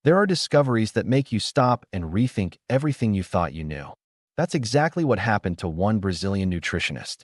There are discoveries that make you stop and rethink everything you thought you knew. That's exactly what happened to one Brazilian nutritionist.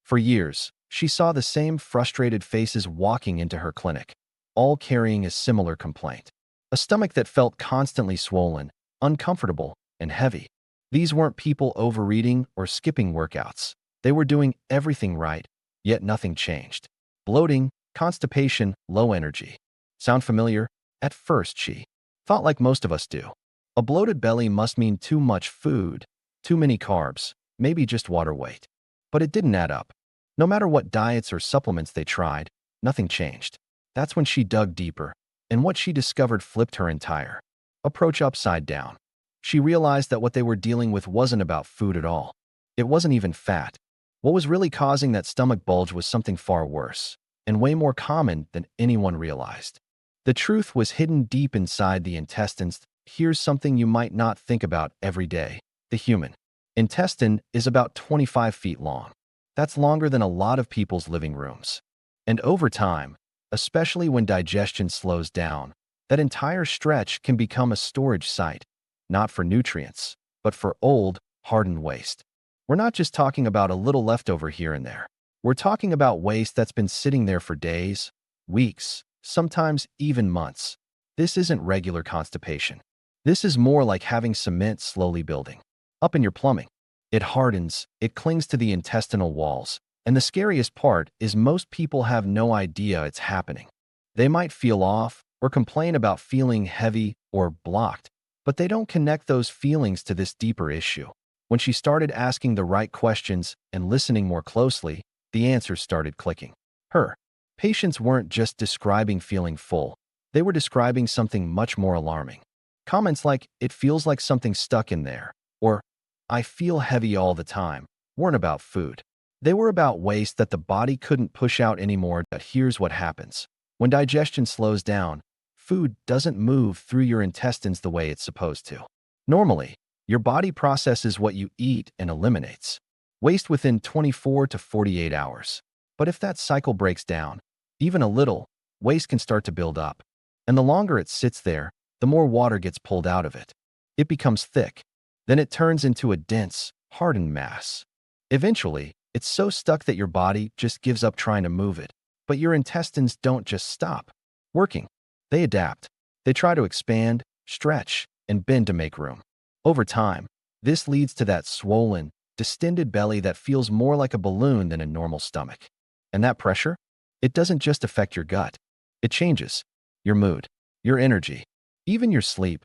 For years, she saw the same frustrated faces walking into her clinic, all carrying a similar complaint. A stomach that felt constantly swollen, uncomfortable, and heavy. These weren't people overeating or skipping workouts. They were doing everything right, yet nothing changed. Bloating, constipation, low energy. Sound familiar? At first, she thought like most of us do. A bloated belly must mean too much food, too many carbs, maybe just water weight. But it didn't add up. No matter what diets or supplements they tried, nothing changed. That's when she dug deeper, and what she discovered flipped her entire approach upside down. She realized that what they were dealing with wasn't about food at all. It wasn't even fat. What was really causing that stomach bulge was something far worse, and way more common than anyone realized. The truth was hidden deep inside the intestines. Here's something you might not think about every day. The human intestine is about 25 feet long. That's longer than a lot of people's living rooms. And over time, especially when digestion slows down, that entire stretch can become a storage site, not for nutrients, but for old, hardened waste. We're not just talking about a little leftover here and there. We're talking about waste that's been sitting there for days, weeks, sometimes even months. This isn't regular constipation. This is more like having cement slowly building up in your plumbing. It hardens, it clings to the intestinal walls, and the scariest part is most people have no idea it's happening. They might feel off or complain about feeling heavy or blocked, but they don't connect those feelings to this deeper issue. When she started asking the right questions and listening more closely, the answers started clicking. Her patients weren't just describing feeling full, they were describing something much more alarming. Comments like, "It feels like something's stuck in there," or "I feel heavy all the time," weren't about food. They were about waste that the body couldn't push out anymore. But here's what happens. When digestion slows down, food doesn't move through your intestines the way it's supposed to. Normally, your body processes what you eat and eliminates waste within 24 to 48 hours. But if that cycle breaks down, even a little, waste can start to build up. And the longer it sits there, the more water gets pulled out of it. It becomes thick. Then it turns into a dense, hardened mass. Eventually, it's so stuck that your body just gives up trying to move it. But your intestines don't just stop working. They adapt. They try to expand, stretch, and bend to make room. Over time, this leads to that swollen, distended belly that feels more like a balloon than a normal stomach. And that pressure? It doesn't just affect your gut. It changes your mood, your energy, even your sleep.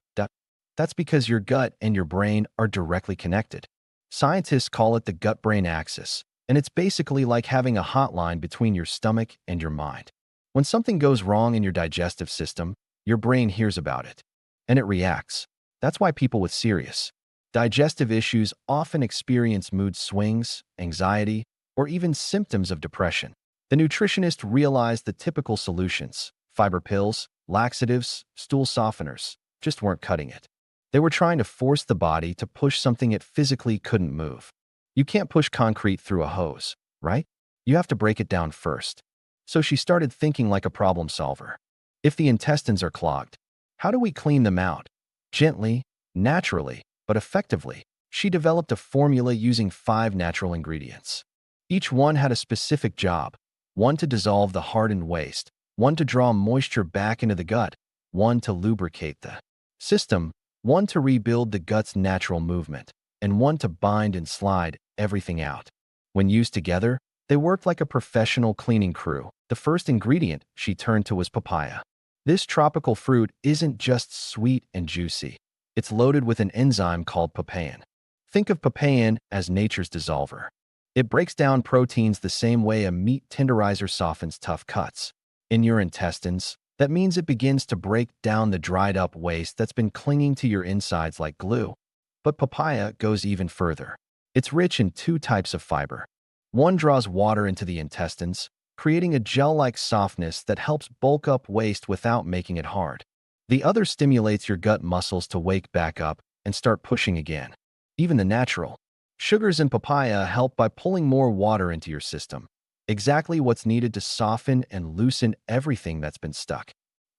That's because your gut and your brain are directly connected. Scientists call it the gut-brain axis, and it's basically like having a hotline between your stomach and your mind. When something goes wrong in your digestive system, your brain hears about it, and it reacts. That's why people with serious digestive issues often experience mood swings, anxiety, or even symptoms of depression. The nutritionist realized the typical solutions, fiber pills, laxatives, stool softeners, just weren't cutting it. They were trying to force the body to push something it physically couldn't move. You can't push concrete through a hose, right? You have to break it down first. So she started thinking like a problem solver. If the intestines are clogged, how do we clean them out? Gently, naturally, but effectively. She developed a formula using 5 natural ingredients. Each one had a specific job: one to dissolve the hardened waste, one to draw moisture back into the gut, one to lubricate the system, one to rebuild the gut's natural movement, and one to bind and slide everything out. When used together, they worked like a professional cleaning crew. The first ingredient she turned to was papaya. This tropical fruit isn't just sweet and juicy. It's loaded with an enzyme called papain. Think of papain as nature's dissolver. It breaks down proteins the same way a meat tenderizer softens tough cuts. In your intestines, that means it begins to break down the dried-up waste that's been clinging to your insides like glue. But papaya goes even further. It's rich in 2 types of fiber. One draws water into the intestines, creating a gel-like softness that helps bulk up waste without making it hard. The other stimulates your gut muscles to wake back up and start pushing again. Even the natural sugars in papaya help by pulling more water into your system. Exactly what's needed to soften and loosen everything that's been stuck.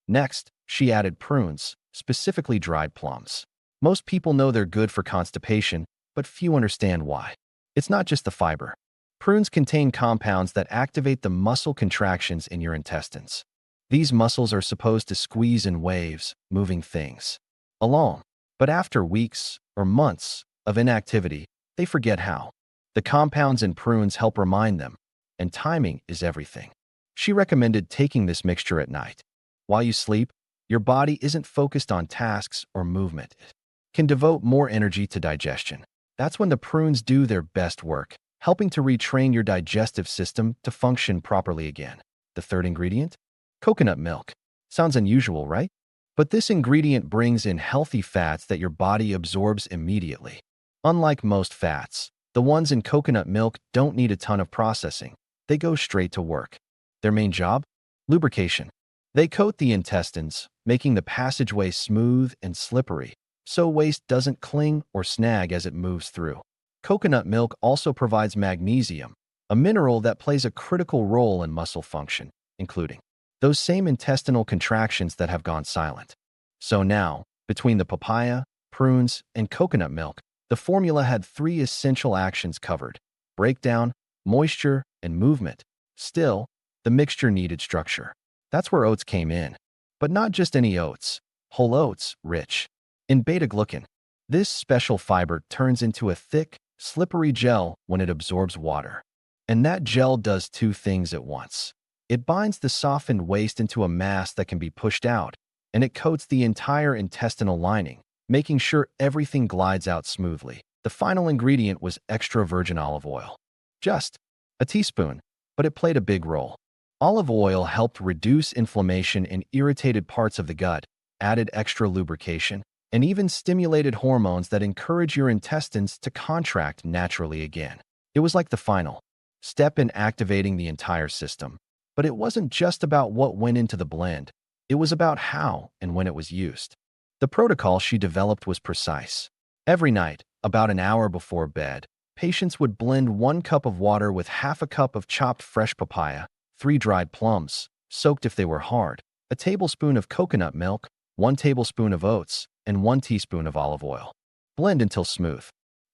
Next, she added prunes, specifically dried plums. Most people know they're good for constipation, but few understand why. It's not just the fiber. Prunes contain compounds that activate the muscle contractions in your intestines. These muscles are supposed to squeeze in waves, moving things along. But after weeks or months of inactivity, they forget how. The compounds in prunes help remind them, and timing is everything. She recommended taking this mixture at night. While you sleep, your body isn't focused on tasks or movement. It can devote more energy to digestion. That's when the prunes do their best work, helping to retrain your digestive system to function properly again. The third ingredient? Coconut milk. Sounds unusual, right? But this ingredient brings in healthy fats that your body absorbs immediately. Unlike most fats, the ones in coconut milk don't need a ton of processing. They go straight to work. Their main job? Lubrication. They coat the intestines, making the passageway smooth and slippery, so waste doesn't cling or snag as it moves through. Coconut milk also provides magnesium, a mineral that plays a critical role in muscle function, including those same intestinal contractions that have gone silent. So now, between the papaya, prunes, and coconut milk, the formula had 3 essential actions covered: breakdown, moisture, and movement. Still, the mixture needed structure. That's where oats came in. But not just any oats. Whole oats, rich in beta-glucan. This special fiber turns into a thick, slippery gel when it absorbs water. And that gel does 2 things at once. It binds the softened waste into a mass that can be pushed out, and it coats the entire intestinal lining, making sure everything glides out smoothly. The final ingredient was extra virgin olive oil. Just a teaspoon, but it played a big role. Olive oil helped reduce inflammation in irritated parts of the gut, added extra lubrication, and even stimulated hormones that encourage your intestines to contract naturally again. It was like the final step in activating the entire system. But it wasn't just about what went into the blend. It was about how and when it was used. The protocol she developed was precise. Every night, about an hour before bed, patients would blend 1 cup of water with half a cup of chopped fresh papaya, 3 dried plums, soaked if they were hard, a tablespoon of coconut milk, 1 tablespoon of oats, and 1 teaspoon of olive oil. Blend until smooth.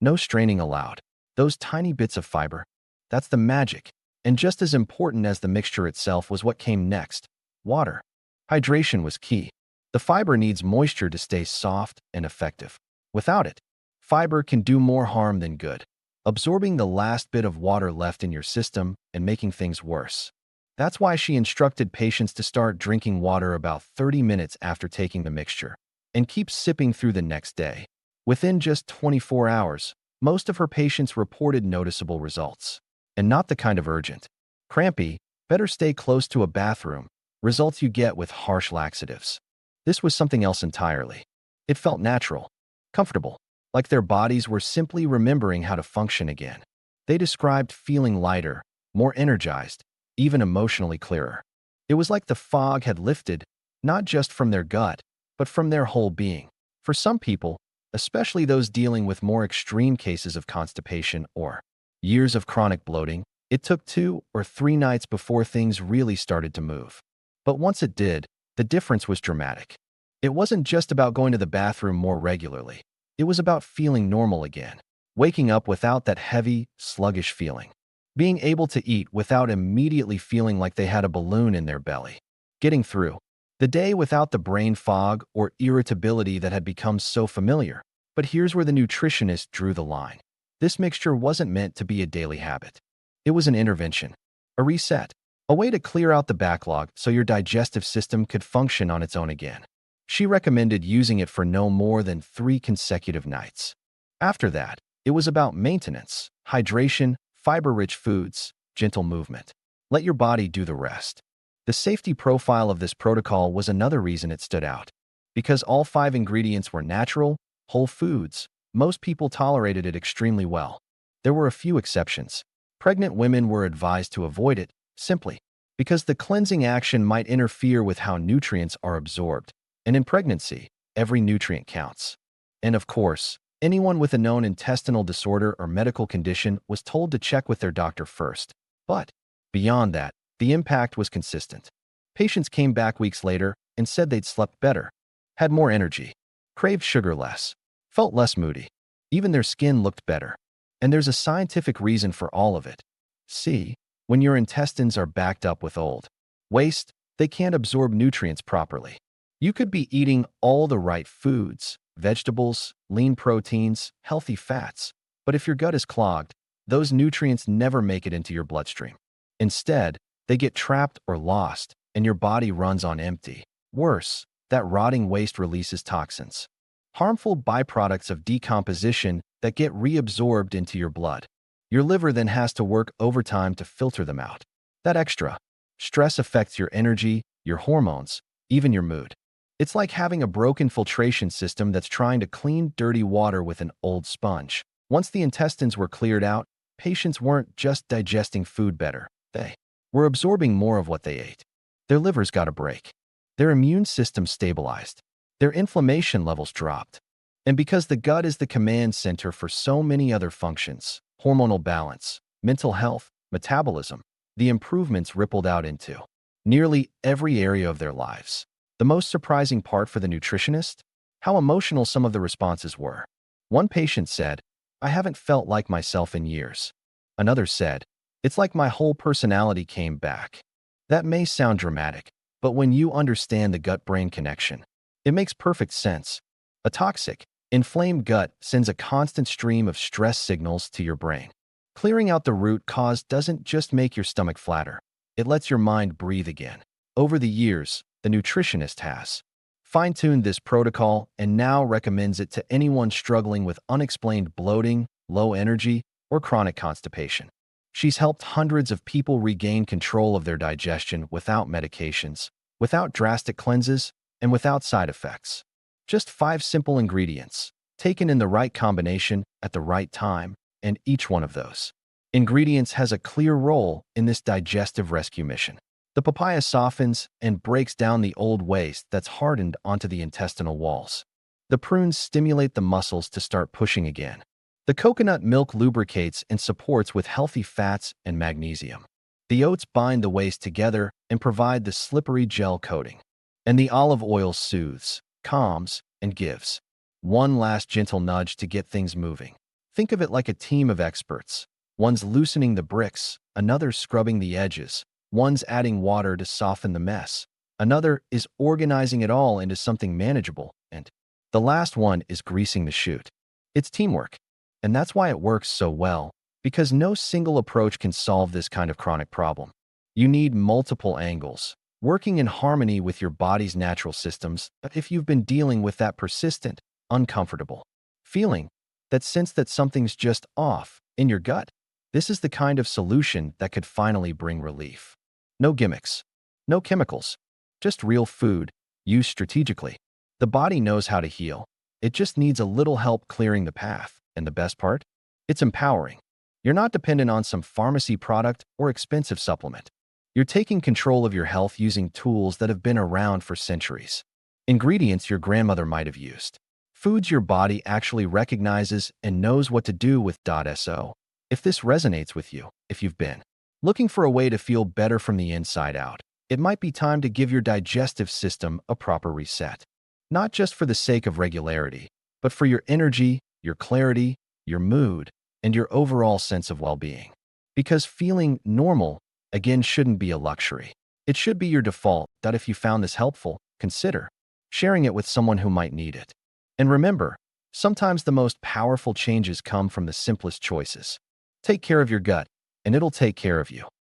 No straining allowed. Those tiny bits of fiber, that's the magic. And just as important as the mixture itself was what came next: water. Hydration was key. The fiber needs moisture to stay soft and effective. Without it, fiber can do more harm than good, absorbing the last bit of water left in your system and making things worse. That's why she instructed patients to start drinking water about 30 minutes after taking the mixture, and keep sipping through the next day. Within just 24 hours, most of her patients reported noticeable results. And not the kind of urgent, crampy, better stay close to a bathroom results you get with harsh laxatives. This was something else entirely. It felt natural, comfortable, like their bodies were simply remembering how to function again. They described feeling lighter, more energized, even emotionally clearer. It was like the fog had lifted, not just from their gut, but from their whole being. For some people, especially those dealing with more extreme cases of constipation or years of chronic bloating, it took 2 or 3 nights before things really started to move. But once it did, the difference was dramatic. It wasn't just about going to the bathroom more regularly. It was about feeling normal again, waking up without that heavy, sluggish feeling, being able to eat without immediately feeling like they had a balloon in their belly, getting through the day without the brain fog or irritability that had become so familiar. But here's where the nutritionist drew the line. This mixture wasn't meant to be a daily habit. It was an intervention, a reset, a way to clear out the backlog so your digestive system could function on its own again. She recommended using it for no more than 3 consecutive nights. After that, it was about maintenance, hydration, fiber-rich foods, gentle movement. Let your body do the rest. The safety profile of this protocol was another reason it stood out. Because all 5 ingredients were natural, whole foods, most people tolerated it extremely well. There were a few exceptions. Pregnant women were advised to avoid it, simply because the cleansing action might interfere with how nutrients are absorbed. And in pregnancy, every nutrient counts. And of course, anyone with a known intestinal disorder or medical condition was told to check with their doctor first. But beyond that, the impact was consistent. Patients came back weeks later and said they'd slept better, had more energy, craved sugar less, felt less moody. Even their skin looked better. And there's a scientific reason for all of it. See, when your intestines are backed up with old waste, they can't absorb nutrients properly. You could be eating all the right foods, vegetables, lean proteins, healthy fats, but if your gut is clogged, those nutrients never make it into your bloodstream. Instead, they get trapped or lost, and your body runs on empty. Worse, that rotting waste releases toxins, harmful byproducts of decomposition that get reabsorbed into your blood. Your liver then has to work overtime to filter them out. That extra stress affects your energy, your hormones, even your mood. It's like having a broken filtration system that's trying to clean dirty water with an old sponge. Once the intestines were cleared out, patients weren't just digesting food better. They were absorbing more of what they ate. Their livers got a break. Their immune system stabilized. Their inflammation levels dropped. And because the gut is the command center for so many other functions, hormonal balance, mental health, metabolism, the improvements rippled out into nearly every area of their lives. The most surprising part for the nutritionist? How emotional some of the responses were. One patient said, "I haven't felt like myself in years." Another said, "It's like my whole personality came back." That may sound dramatic, but when you understand the gut-brain connection, it makes perfect sense. A toxic, inflamed gut sends a constant stream of stress signals to your brain. Clearing out the root cause doesn't just make your stomach flatter. It lets your mind breathe again. Over the years, the nutritionist has fine-tuned this protocol and now recommends it to anyone struggling with unexplained bloating, low energy, or chronic constipation. She's helped hundreds of people regain control of their digestion without medications, without drastic cleanses, and without side effects. Just 5 simple ingredients, taken in the right combination at the right time, and each one of those ingredients has a clear role in this digestive rescue mission. The papaya softens and breaks down the old waste that's hardened onto the intestinal walls. The prunes stimulate the muscles to start pushing again. The coconut milk lubricates and supports with healthy fats and magnesium. The oats bind the waste together and provide the slippery gel coating. And the olive oil soothes, calms, and gives one last gentle nudge to get things moving. Think of it like a team of experts. One's loosening the bricks, another's scrubbing the edges, one's adding water to soften the mess, another is organizing it all into something manageable, and the last one is greasing the chute. It's teamwork. And that's why it works so well, because no single approach can solve this kind of chronic problem. You need multiple angles, working in harmony with your body's natural systems. But if you've been dealing with that persistent, uncomfortable feeling, that sense that something's just off in your gut, this is the kind of solution that could finally bring relief. No gimmicks, no chemicals, just real food, used strategically. The body knows how to heal. It just needs a little help clearing the path. And the best part? It's empowering. You're not dependent on some pharmacy product or expensive supplement. You're taking control of your health using tools that have been around for centuries. Ingredients your grandmother might have used. Foods your body actually recognizes and knows what to do with. So, if this resonates with you, if you've been looking for a way to feel better from the inside out, it might be time to give your digestive system a proper reset. Not just for the sake of regularity, but for your energy, your clarity, your mood, and your overall sense of well-being. Because feeling normal, again, shouldn't be a luxury. It should be your default. That if you found this helpful, consider sharing it with someone who might need it. And remember, sometimes the most powerful changes come from the simplest choices. Take care of your gut, and it'll take care of you.